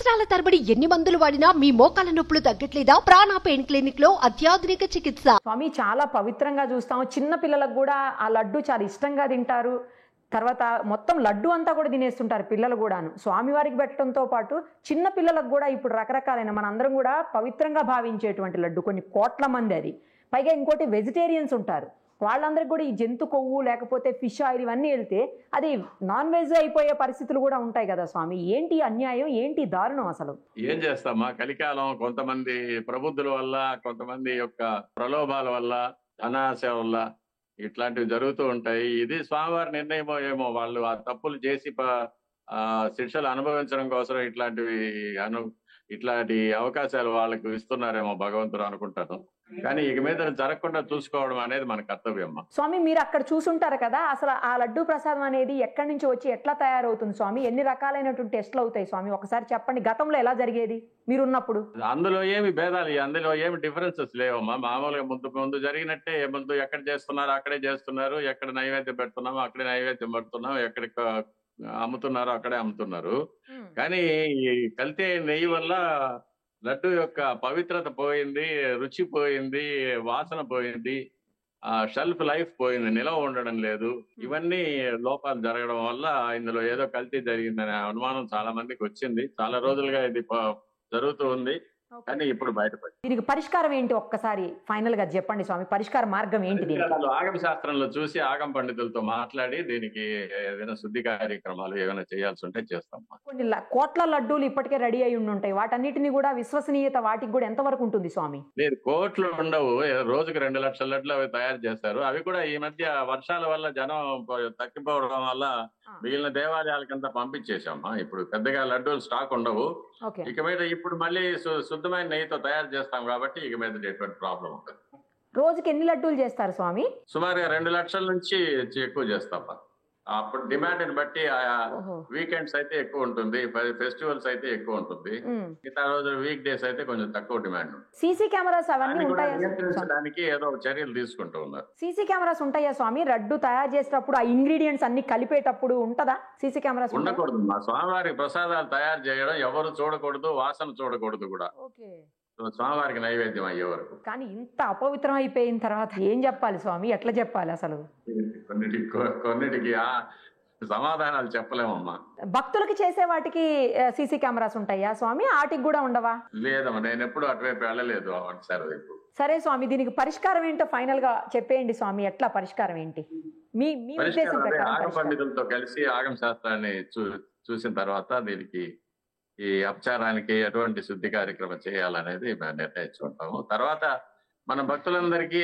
సంవత్సరాల తరబడి ఎన్ని మందులు వాడినా మీ మోకాల నొప్పులు తగ్గట్లేదా? ప్రాణ పెయిన్ క్లినిక్ లో అత్యాధునిక చికిత్స. స్వామి చాలా పవిత్రంగా చూస్తాము. చిన్న పిల్లలకు కూడా ఆ లడ్డు చాలా ఇష్టంగా తింటారు. తర్వాత మొత్తం లడ్డు అంతా కూడా తినేస్తుంటారు పిల్లలు కూడాను. స్వామివారికి పెట్టడంతో పాటు చిన్న పిల్లలకు కూడా ఇప్పుడు రకరకాలైన మనందరం కూడా పవిత్రంగా భావించేటువంటి లడ్డు, కొన్ని కోట్ల మంది అది. పైగా ఇంకోటి వెజిటేరియన్స్ ఉంటారు, వాళ్ళందరికీ కూడా ఈ జంతు కొవ్వు లేకపోతే ఫిష్ ఆయిల్ ఇవన్నీ వెళ్తే అది నాన్ వెజ్ అయిపోయే పరిస్థితులు కూడా ఉంటాయి కదా స్వామి. ఏంటి అన్యాయం, ఏంటి దారుణం అసలు? ఏం చేస్తామా, కలికాలం కొంతమంది ప్రబుద్ధుల వల్ల, కొంతమంది యొక్క ప్రలోభాల వల్ల, ధనాశ వల్ల ఇట్లాంటివి జరుగుతూ ఉంటాయి. ఇది స్వామివారి నిర్ణయమో ఏమో, వాళ్ళు ఆ తప్పులు చేసి శిక్షలు అనుభవించడం కోసం ఇట్లాంటి అవకాశాలు వాళ్ళకు ఇస్తున్నారేమో భగవంతుడు అనుకుంటాను. కానీ ఇక మీద జరగకుండా చూసుకోవడం అనేది మన కర్తవ్యం. స్వామి మీరు అక్కడ చూసుంటారు కదా, అసలు ఆ లడ్డు ప్రసాదం అనేది ఎక్కడి నుంచి వచ్చి ఎట్లా తయారవుతుంది స్వామి? ఎన్ని రకాలైనటువంటి టెస్ట్లు అవుతాయి స్వామి? ఒకసారి చెప్పండి, గతంలో ఎలా జరిగేది మీరున్నప్పుడు? అందులో ఏమి భేదాలు, అందులో ఏమి డిఫరెన్సెస్ లేవమ్మా. మామూలుగా ముందు జరిగినట్టే, ముందు ఎక్కడ చేస్తున్నారు అక్కడే చేస్తున్నారు, ఎక్కడ నైవేద్యం పెడుతున్నామో అక్కడే నైవేద్యం పెడుతున్నాం, ఎక్కడికి అమ్ముతున్నారో అక్కడే అమ్ముతున్నారు. కానీ ఈ కల్తీ నెయ్యి వల్ల లడ్డు యొక్క పవిత్రత పోయింది, రుచి పోయింది, వాసన పోయింది, షెల్ఫ్ లైఫ్ పోయింది, నిలవ ఉండడం లేదు. ఇవన్నీ లోపాలు జరగడం వల్ల ఇందులో ఏదో కల్తీ జరిగిందనే అనుమానం చాలా మందికి వచ్చింది. చాలా రోజులుగా ఇది జరుగుతూ ఉంది, కానీ ఇప్పుడు బయటపడి దీనికి పరిష్కారం ఏంటి ఒక్కసారి ఫైనల్ గా చెప్పండి స్వామి, పరిష్కార మార్గం ఏంటి? ఆగమ శాస్త్రంలో చూసి ఆగమ పండితులతో మాట్లాడి దీనికి ఏదైనా శుద్ధి కార్యక్రమాలు ఏమైనా చేయాల్సి ఉంటే చేస్తాం. కొన్ని కోట్ల లడ్డూలు ఇప్పటికే రెడీ అయి ఉంటాయి, వాటన్నిటిని కూడా విశ్వసనీయత వాటికి కూడా ఎంత వరకు ఉంటుంది స్వామి? లేదు, కోట్లు ఉండవు. రోజుకి 2 లక్షల లడ్లు అవి తయారు చేస్తారు. అవి కూడా ఈ మధ్య వర్షాల వల్ల జనం తగ్గిపోవడం వల్ల మిగిలిన దేవాలయాలకంతా పంపించేసామా. ఇప్పుడు పెద్దగా లడ్డూలు స్టాక్ ఉండవు. ఇక మీద ఇప్పుడు మళ్ళీ శుద్ధమైన నెయ్యితో తయారు చేస్తాం కాబట్టి ఇక మీద ఎటువంటి ప్రాబ్లం ఉంటుంది. రోజుకి ఎన్ని లడ్డూలు చేస్తారు స్వామి? సుమారుగా 2 లక్షల నుంచి ఎక్కువ చేస్తాం. అప్పుడు డిమాండ్ ని బట్టి వీకెండ్స్ అయితే ఎక్కువ ఉంటుంది, ఫెస్టివల్స్ అయితే ఎక్కువ ఉంటుంది, మిగతా రోజు వీక్ డేస్ అయితే కొంచెం తక్కువ డిమాండ్. సీసీ కెమెరాస్ అవన్నీ ఉంటాయా? నియంత్రించడానికి ఏదో చర్యలు తీసుకుంటూ ఉన్నారు. సీసీ కెమెరాస్ ఉంటాయా స్వామి? లడ్డు తయారు చేసేటప్పుడు ఆ ఇంగ్రీడియంట్స్ అన్ని కలిపేటప్పుడు ఉంటదా సీసీ కెమెరాస్? ఉండకూడదు. మా స్వామివారి ప్రసాదాలు తయారు చేయడం ఎవరు చూడకూడదు, వాసన చూడకూడదు కూడా. స్వామివారికి నైవేద్యం అయ్యే వరకు. కానీ ఇంత అపవిత్రం అయిపోయిన తర్వాత ఏం చెప్పాలి స్వామి, ఎట్లా చెప్పాలి అసలు? కొన్నిటికి సమాధానాలు చెప్పలేమమ్మా. భక్తులకి చేసే వాటికి సీసీ కెమెరాస్ ఉంటాయా స్వామి? వాటికి కూడా ఉండవా? లేదమ్మా, నేను ఎప్పుడు అటువైపు వెళ్ళలేదు. సరే స్వామి, దీనికి పరిష్కారం ఏంటో ఫైనల్ గా చెప్పేయండి స్వామి, ఎట్లా పరిష్కారం ఏంటి మీ ఉద్దేశం ప్రకారం? ఆగమ పండితులతో కలిసి ఆగమ శాస్త్రాన్ని చూసిన తర్వాత దీనికి ఈ అపచారానికి ఎటువంటి శుద్ధి కార్యక్రమం చేయాలనేది మేము నిర్ణయించుకుంటాము. తర్వాత మన భక్తులందరికీ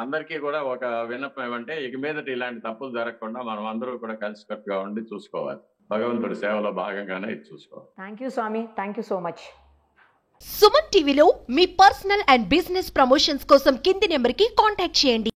అందరికీ కూడా ఒక విన్నపం ఏమంటే, ఇక మీదట ఇలాంటి తప్పులు జరగకుండా మనం అందరూ కూడా కలిసికట్టుగా ఉండి చూసుకోవాలి. భగవంతుడి సేవలో భాగంగానే ఇది చూసుకోవాలి. Thank you Swami, thank you so much. Suman టీవీలో మీ పర్సనల్ అండ్ బిజినెస్ ప్రమోషన్స్ కోసం కింది నెంబర్ కి కాంటాక్ట్ చేయండి.